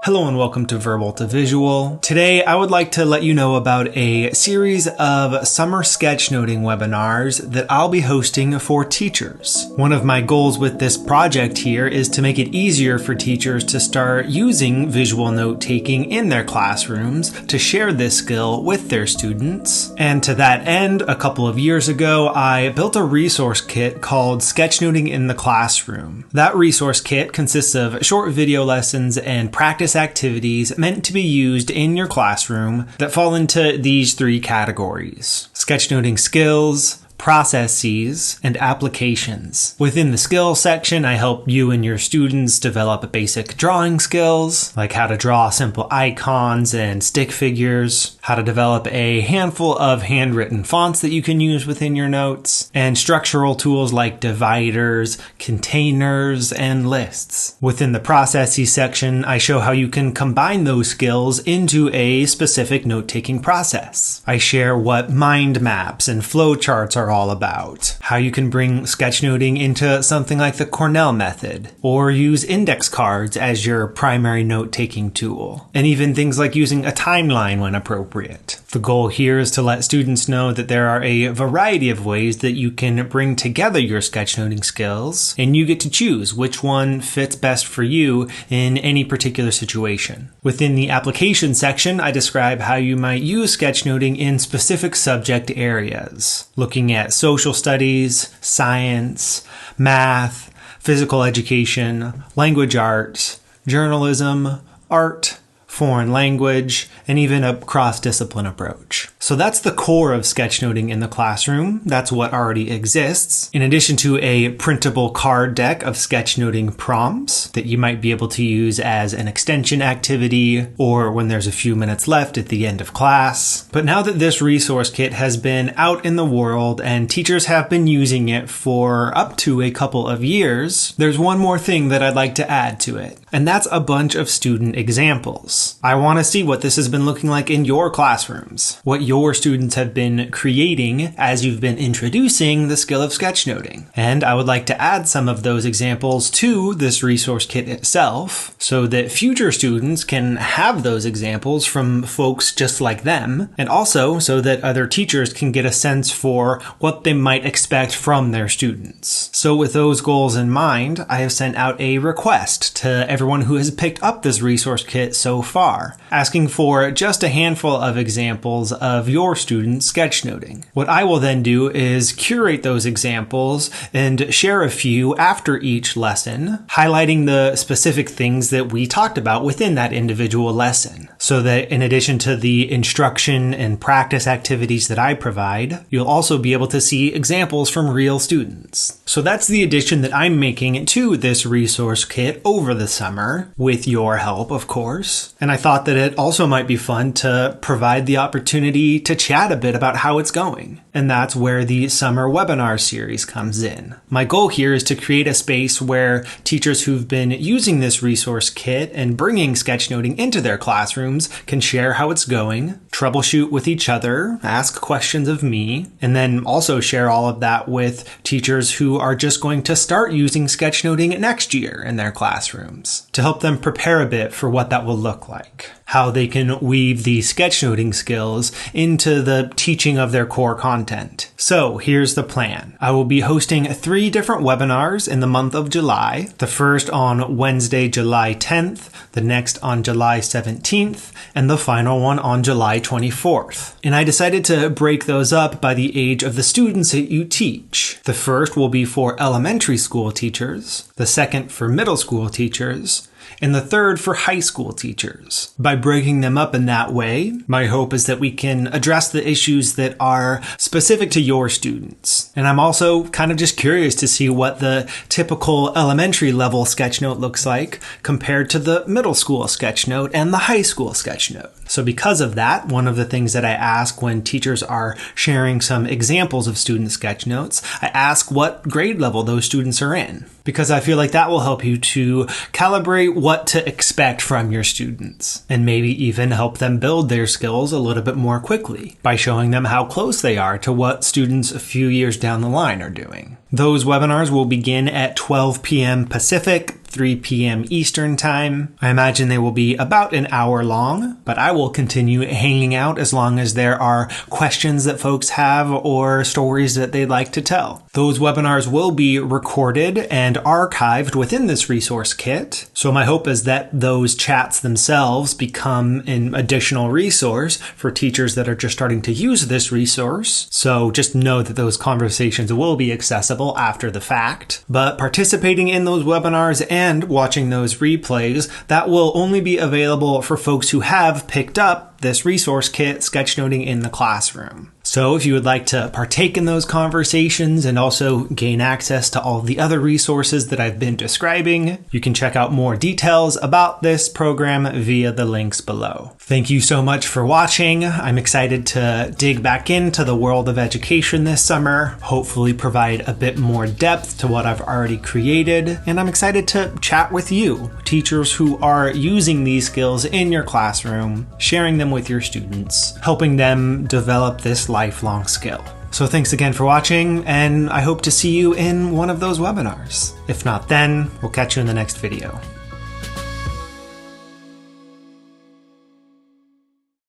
Hello and welcome to Verbal to Visual. Today I would like to let you know about a series of summer sketchnoting webinars that I'll be hosting for teachers. One of my goals with this project here is to make it easier for teachers to start using visual note-taking in their classrooms to share this skill with their students. And to that end, a couple of years ago, I built a resource kit called Sketchnoting in the Classroom. That resource kit consists of short video lessons and practice activities meant to be used in your classroom that fall into these three categories: sketchnoting skills, processes, and applications. Within the skills section, I help you and your students develop basic drawing skills, like how to draw simple icons and stick figures, how to develop a handful of handwritten fonts that you can use within your notes, and structural tools like dividers, containers, and lists. Within the processes section, I show how you can combine those skills into a specific note-taking process. I share what mind maps and flowcharts are all about, how you can bring sketchnoting into something like the Cornell method, or use index cards as your primary note-taking tool, and even things like using a timeline when appropriate. The goal here is to let students know that there are a variety of ways that you can bring together your sketchnoting skills, and you get to choose which one fits best for you in any particular situation. Within the application section, I describe how you might use sketchnoting in specific subject areas, looking at social studies, science, math, physical education, language arts, journalism, art, foreign language, and even a cross-discipline approach. So that's the core of sketchnoting in the classroom. That's what already exists. In addition to a printable card deck of sketchnoting prompts that you might be able to use as an extension activity or when there's a few minutes left at the end of class. But now that this resource kit has been out in the world and teachers have been using it for up to a couple of years, there's one more thing that I'd like to add to it. And that's a bunch of student examples. I want to see what this has been looking like in your classrooms, what your students have been creating as you've been introducing the skill of sketchnoting. And I would like to add some of those examples to this resource kit itself so that future students can have those examples from folks just like them, and also so that other teachers can get a sense for what they might expect from their students. So with those goals in mind, I have sent out a request to everyone who has picked up this resource kit so far, asking for just a handful of examples of your students sketchnoting. What I will then do is curate those examples and share a few after each lesson, highlighting the specific things that we talked about within that individual lesson, so that in addition to the instruction and practice activities that I provide, you'll also be able to see examples from real students. So that's the addition that I'm making to this resource kit over the summer, with your help, of course. And I thought that it also might be fun to provide the opportunity to chat a bit about how it's going. And that's where the summer webinar series comes in. My goal here is to create a space where teachers who've been using this resource kit and bringing sketchnoting into their classrooms can share how it's going, troubleshoot with each other, ask questions of me, and then also share all of that with teachers who are just going to start using sketchnoting next year in their classrooms to help them prepare a bit for what that will look like, how they can weave the sketchnoting skills into the teaching of their core content. So here's the plan. I will be hosting 3 different webinars in the month of July. The first on Wednesday, July 10th, the next on July 17th, and the final one on July 24th. And I decided to break those up by the age of the students that you teach. The first will be for elementary school teachers, the second for middle school teachers, and the third for high school teachers. By breaking them up in that way, my hope is that we can address the issues that are specific to your students. And I'm also kind of just curious to see what the typical elementary level sketchnote looks like compared to the middle school sketchnote and the high school sketchnote. So because of that, one of the things that I ask when teachers are sharing some examples of student sketchnotes, I ask what grade level those students are in, because I feel like that will help you to calibrate what to expect from your students, and maybe even help them build their skills a little bit more quickly by showing them how close they are to what students a few years down the line are doing. Those webinars will begin at 12 p.m. Pacific, 3 p.m. Eastern Time. I imagine they will be about an hour long, but I will continue hanging out as long as there are questions that folks have or stories that they'd like to tell. Those webinars will be recorded and archived within this resource kit. So my hope is that those chats themselves become an additional resource for teachers that are just starting to use this resource. So just know that those conversations will be accessible after the fact. But participating in those webinars and watching those replays, that will only be available for folks who have picked up this resource kit, Sketchnoting in the Classroom. So if you would like to partake in those conversations and also gain access to all the other resources that I've been describing, you can check out more details about this program via the links below. Thank you so much for watching. I'm excited to dig back into the world of education this summer, hopefully provide a bit more depth to what I've already created, and I'm excited to chat with you, teachers who are using these skills in your classroom, sharing them with your students, helping them develop this lifelong skill. So thanks again for watching, and I hope to see you in one of those webinars. If not then, we'll catch you in the next video.